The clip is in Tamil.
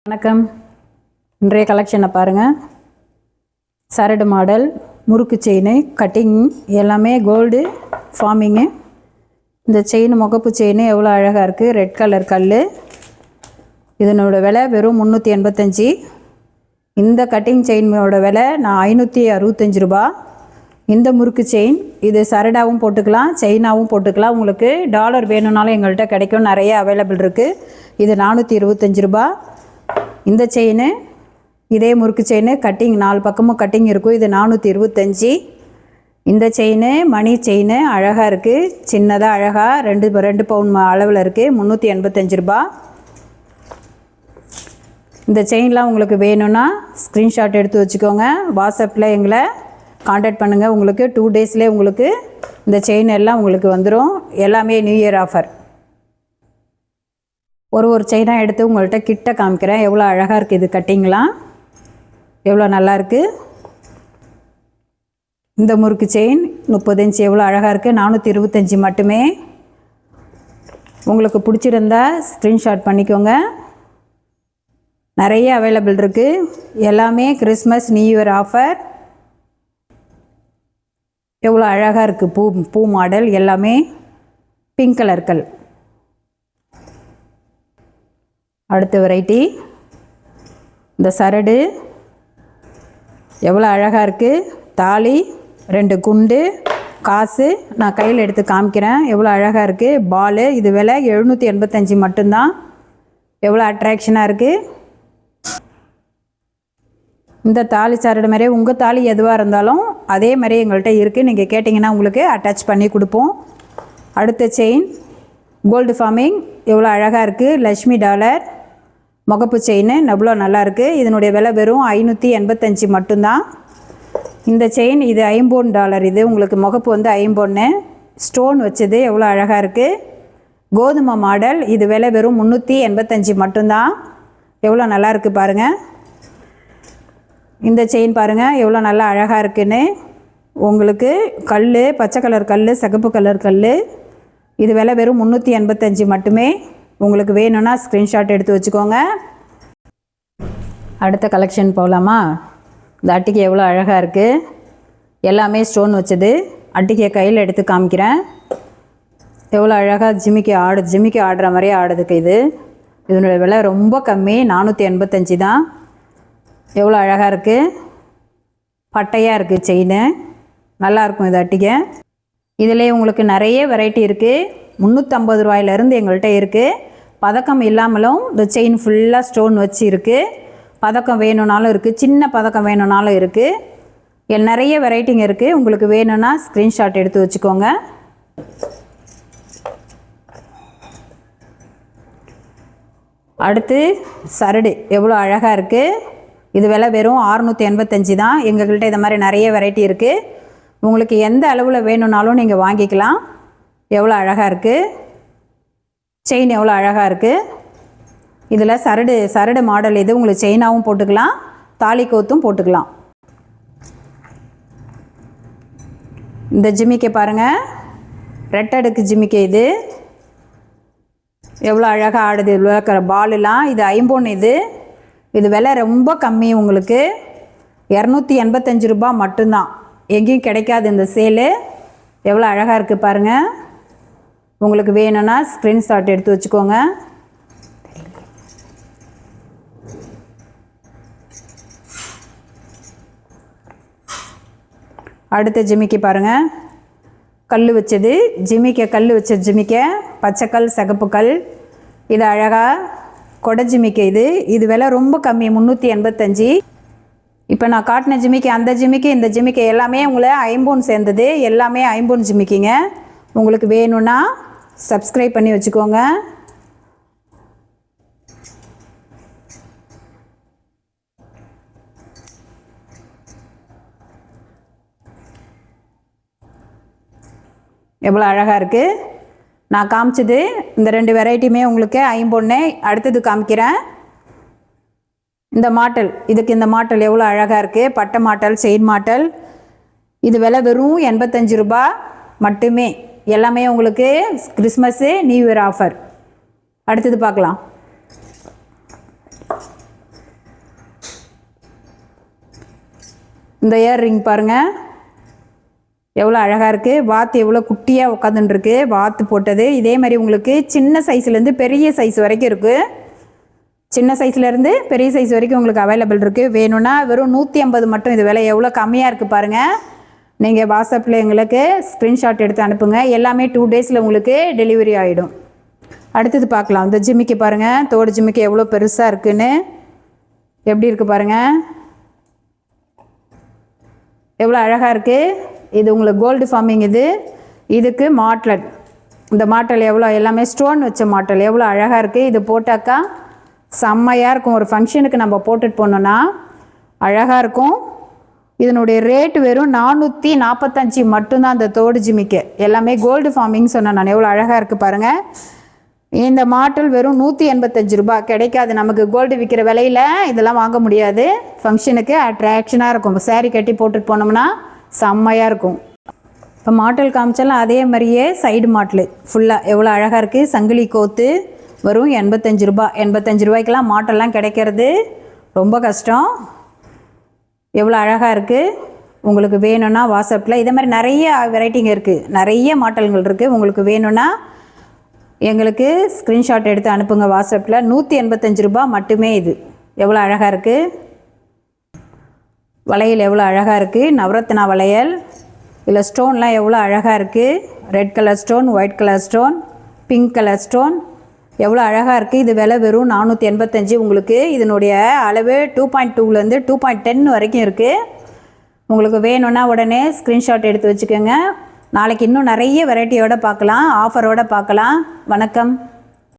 வணக்கம். இன்றைய கலெக்ஷனை பாருங்கள். சரடு மாடல், முறுக்கு செயின், கட்டிங் எல்லாமே கோல்டு ஃபார்மிங்கு. இந்த செயின் முகப்பு செயின் எவ்வளோ அழகாக இருக்குது. ரெட் கலர் கல். இதனோட விலை வெறும் 385. இந்த கட்டிங் செயினோட விலை நான் 565 ரூபா. இந்த முறுக்கு செயின் இது சரடாகவும் போட்டுக்கலாம், செயினாகவும் போட்டுக்கலாம். உங்களுக்கு டாலர் வேணும்னாலும் எங்கள்கிட்ட கிடைக்கும், நிறைய அவைலபிள் இருக்குது. இது 425 ரூபா. இந்த செயின் இதே முறுக்கு செயின் கட்டிங் 4 பக்கமும் கட்டிங் இருக்கும். இது 425. இந்த செயின் மணி செயின் அழகாக இருக்குது, சின்னதாக அழகாக 2 பவுன் அளவில் இருக்குது. 385 ரூபா. இந்த செயின்லாம் உங்களுக்கு வேணும்னா ஸ்க்ரீன்ஷாட் எடுத்து வச்சுக்கோங்க. வாட்ஸ்அப்பில் எங்களை காண்டாக்ட் பண்ணுங்கள். உங்களுக்கு 2 டேஸ்லேயே உங்களுக்கு இந்த செயின் எல்லாம் உங்களுக்கு வந்துடும். எல்லாமே நியூ இயர் ஆஃபர். ஒரு செயினாக எடுத்து உங்கள்கிட்ட கிட்ட காமிக்கிறேன். எவ்வளோ அழகாக இருக்குது. இது கட்டிங்கலாம் எவ்வளோ நல்லா இருக்குது. இந்த முறுக்கு செயின் 30 இன்ச் எவ்வளோ அழகாக இருக்குது. 425 மட்டுமே. உங்களுக்கு பிடிச்சிருந்தா ஸ்க்ரீன்ஷாட் பண்ணிக்கோங்க. நிறைய அவைலபிள் இருக்குது. எல்லாமே கிறிஸ்மஸ் நியூ இயர் ஆஃபர். எவ்வளோ அழகாக இருக்குது. பூ மாடல் எல்லாமே பிங்க் கலர் கல். அடுத்த வெரைட்டி இந்த சரடு எவ்வளோ அழகாக இருக்குது. தாலி, 2 குண்டு, காசு நான் கையில் எடுத்து காமிக்கிறேன். எவ்வளோ அழகாக இருக்குது. பால் இது விலை 785 மட்டும்தான். எவ்வளோ அட்ராக்ஷனாக இருக்குது. இந்த தாலி சரடு மாதிரியே உங்கள் தாலி எதுவாக இருந்தாலும் அதே மாதிரி எங்கள்கிட்ட இருக்குது. நீங்கள் கேட்டிங்கன்னா உங்களுக்கு அட்டாச் பண்ணி கொடுப்போம். அடுத்த செயின் கோல்டு ஃபார்மிங் எவ்வளோ அழகாக இருக்குது. லக்ஷ்மி டாலர் முகப்பு செயின் எவ்வளோ நல்லா இருக்குது. இதனுடைய விலை வெறும் 585 மட்டும்தான். இந்த செயின் இது $50. இது உங்களுக்கு முகப்பு வந்து 50. ஸ்டோன் வச்சது எவ்வளோ அழகாக இருக்குது. கோதுமை மாடல். இது விலை வெறும் 385 மட்டும்தான். எவ்வளோ நல்லா இருக்குது பாருங்கள். இந்த செயின் பாருங்கள் எவ்வளோ நல்லா அழகாக இருக்குன்னு. உங்களுக்கு கல், பச்சை கலர் கல், சிகப்பு கலர் கல். இது விலை வெறும் 385 மட்டுமே. உங்களுக்கு வேணும்னா ஸ்க்ரீன்ஷாட் எடுத்து வச்சுக்கோங்க. அடுத்த கலெக்ஷன் போகலாமா. இந்த அட்டிகை எவ்வளோ அழகாக இருக்குது. எல்லாமே ஸ்டோன் வச்சது. அட்டிகையை கையில் எடுத்து காமிக்கிறேன். எவ்வளோ அழகாக ஜிமிக்கி ஆடுற மாதிரியே ஆடுறதுக்கு இது. இதனுடைய விலை ரொம்ப கம்மி, 485 தான். எவ்வளோ அழகாக இருக்குது. பட்டையாக இருக்குது செயின். நல்லாயிருக்கும் இது அட்டிகை. இதிலே உங்களுக்கு நிறைய வெரைட்டி இருக்குது. 350 ரூபாயிலேருந்து எங்கள்கிட்ட இருக்குது. பதக்கம் இல்லாமலும் இந்த செயின் ஃபுல்லாக ஸ்டோன் வச்சு இருக்குது. பதக்கம் வேணும்னாலும் இருக்குது, சின்ன பதக்கம் வேணும்னாலும் இருக்குது. நிறைய வெரைட்டிங்க இருக்குது. உங்களுக்கு வேணும்னா ஸ்க்ரீன்ஷாட் எடுத்து வச்சுக்கோங்க. அடுத்து சரடு எவ்வளோ அழகாக இருக்குது. இது விலை வெறும் 685 தான். எங்கள்கிட்ட இந்த மாதிரி நிறைய வெரைட்டி இருக்குது. உங்களுக்கு எந்த அளவில் வேணும்னாலும் நீங்கள் வாங்கிக்கலாம். எவ்வளோ அழகாக இருக்குது. செயின் எவ்வளோ அழகாக இருக்குது. இதில் சரடு மாடல் இது. உங்களுக்கு செயினாகவும் போட்டுக்கலாம், தாலி கோத்தும் போட்டுக்கலாம். இந்த ஜிமிக்கை பாருங்கள். ரெட்டடுக்கு ஜிமிக்கை இது. எவ்வளோ அழகாக ஆடுது. விளக்கிற பாலுலாம் இது 50. இது விலை ரொம்ப கம்மி. உங்களுக்கு 285 ரூபா மட்டும்தான். எங்கேயும் கிடைக்காது இந்த சேலு. எவ்வளோ அழகாக இருக்குது பாருங்கள். உங்களுக்கு வேணும்னா ஸ்க்ரீன்ஷாட் எடுத்து வச்சுக்கோங்க. அடுத்த ஜிமிக்கி பாருங்கள். கல் வச்சது ஜிமிக்கை. கல் வச்ச ஜிமிக்கை பச்சைக்கல், சிகப்பு கல். இது அழகாக கொடை ஜிமிக்கை. இது விலை ரொம்ப கம்மி, 385. இப்போ நான் காட்டின ஜிமிக்கி, அந்த ஜிமிக்கி, இந்த ஜிமிக்கி எல்லாமே உங்களை 50 சேர்ந்தது. எல்லாமே 50 ஜிமிக்கிங்க. உங்களுக்கு வேணும்னா சப்ஸ்கிரைப் பண்ணி வச்சுக்கோங்க. எவ்வளோ அழகாக இருக்குது. நான் காமிச்சது இந்த 2 வெரைட்டியுமே உங்களுக்கு 50. அடுத்தது காமிக்கிறேன். இந்த மாட்டல். இந்த மாட்டல் எவ்வளோ அழகாக இருக்குது. பட்டை மாட்டல், செயின் மாட்டல். இது விலை வெறும் 85 ரூபா மட்டுமே. எல்லாமே உங்களுக்கு கிறிஸ்மஸ்ஸு நியூ இயர் ஆஃபர். அடுத்தது பார்க்கலாம். இந்த இயர்ரிங் பாருங்கள் எவ்வளோ அழகாக இருக்குது. வாத்து எவ்வளோ குட்டியாக உட்காந்துருக்கு வாத்து போட்டது. இதே மாதிரி உங்களுக்கு சின்ன சைஸ்லேருந்து பெரிய சைஸ் வரைக்கும் இருக்குது. சின்ன சைஸ்லேருந்து பெரிய சைஸ் வரைக்கும் உங்களுக்கு அவைலபிள் இருக்குது. வேணும்னா வெறும் 150 மட்டும். இது விலை எவ்வளோ கம்மியாக இருக்குது பாருங்கள். நீங்கள் வாட்ஸ்அப்பில் எங்களுக்கு ஸ்க்ரீன்ஷாட் எடுத்து அனுப்புங்க. எல்லாமே 2 டேஸில் உங்களுக்கு டெலிவரி ஆகிடும். அடுத்தது பார்க்கலாம். இந்த ஜிமிக்கி பாருங்கள், தோடு ஜிமிக்கி எவ்வளோ பெருசாக இருக்குன்னு. எப்படி இருக்குது பாருங்கள், எவ்வளோ அழகாக இருக்குது. இது உங்களுக்கு கோல்டு ஃபார்மிங். இதுக்கு மாட்டல், இந்த மாட்டல் எவ்வளோ எல்லாமே ஸ்டோன் வச்ச மாட்டல் எவ்வளோ அழகாக இருக்குது. இது போட்டாக்கா செம்மையாக இருக்கும். ஒரு ஃபங்க்ஷனுக்கு நம்ம போட்டுட்டு போனோன்னா அழகாக இருக்கும். இதனுடைய ரேட் வெறும் 445 மட்டும்தான். அந்த தோடு ஜிமிக்கு எல்லாமே கோல்டு ஃபார்மிங் சொன்னேன் நான். எவ்வளோ அழகாக இருக்குது பாருங்கள். இந்த மாட்டல் வெறும் 185 ரூபாய். கிடைக்காது நமக்கு. கோல்டு விற்கிற விலையில் இதெல்லாம் வாங்க முடியாது. ஃபங்க்ஷனுக்கு அட்ராக்ஷனாக இருக்கும். சாரீ கட்டி போட்டுட்டு போனோம்னா செம்மையாக இருக்கும். இப்போ மாட்டல் காமிச்சாலும் அதே மாதிரியே சைடு மாட்டல் ஃபுல்லாக எவ்வளோ அழகாக இருக்குது. சங்கிலி கோத்து வரும் 85 ரூபாய். 85 ரூபாய்க்கெலாம் மாட்டெல்லாம் கிடைக்கிறது ரொம்ப கஷ்டம். எவ்வளோ அழகாக இருக்குது. உங்களுக்கு வேணும்னா வாட்ஸ்அப்பில் இதே மாதிரி நிறைய வெரைட்டிங்க இருக்குது, நிறைய மாட்டல்கள் இருக்குது. உங்களுக்கு வேணும்னா எங்களுக்கு ஸ்க்ரீன்ஷாட் எடுத்து அனுப்புங்க வாட்ஸ்அப்பில். 185 ரூபாய் மட்டுமே. இது எவ்வளோ அழகாக இருக்குது. வளையல் எவ்வளோ அழகாக இருக்குது. நவரத்னா வளையல். இதில் ஸ்டோன்லாம் எவ்வளோ அழகாக இருக்குது. Red colour stone, white colour stone, pink colour stone எவ்வளோ அழகாக இருக்குது. இது விலை வெறும் 485. உங்களுக்கு இதனுடைய அளவு 2.2லேருந்து 2.10 வரைக்கும் இருக்குது. உங்களுக்கு வேணும்னா உடனே ஸ்க்ரீன்ஷாட் எடுத்து வச்சுக்கோங்க. நாளைக்கு இன்னும் நிறைய வெரைட்டியோடு பார்க்கலாம், ஆஃபரோடு பார்க்கலாம். வணக்கம்.